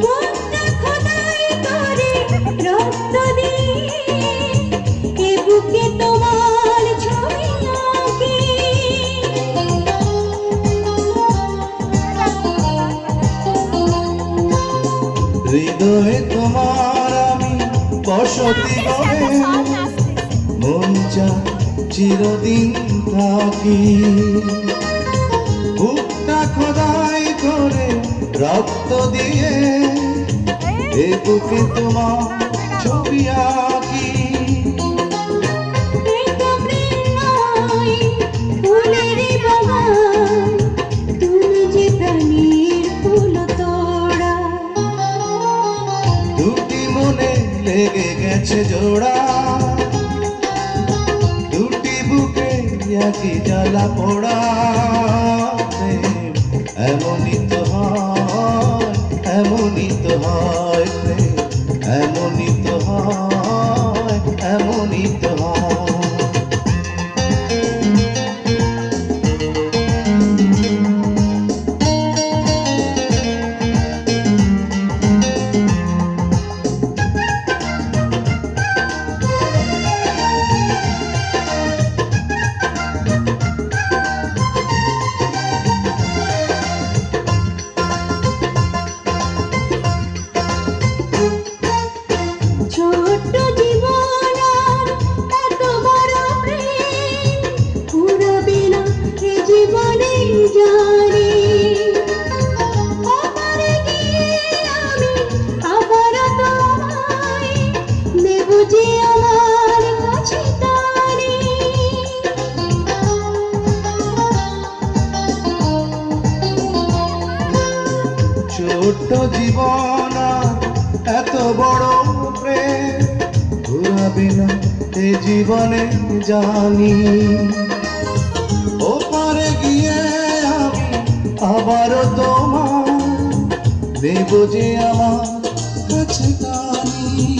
বুকটা খোদাই করে রক্ত দিয়ে এ বুকে তোমার ছবি আঁকি। হৃদয়ে তোমার আমি বসতি গড়ে মন চায় চিরদিন থাকি। বুকটা খোদাই করে রক্ত দিয়ে এ বুকে তোমার ছবি আঁকি। এই তো প্রেম নয় ফুলেরই বাগান, তুমি যে প্রাণীর ফুল তোড়া। দুটি মনে লেগে গেছে জোড়া, দুটি বুকে একই জ্বালা পোড়া। এমনই তো হয়, এমনই তো হয় প্রেম, এমনই তো হয়, এমনই তো হয়। ছোট্ট জীবন আর এত বড় প্রেম ফুরাবে না এ জীবনে জানি। ওপারে গিয়ে আমি আবার তোমায় নেব যে আমার কাছে টানি। ছোট্ট জীবন আর এত বড় প্রেম ঘুরাবে না এ জীবনে জানি। ওপারে গিয়ে আমি আবারও তোমার দেব যে আমার কাছে টানি।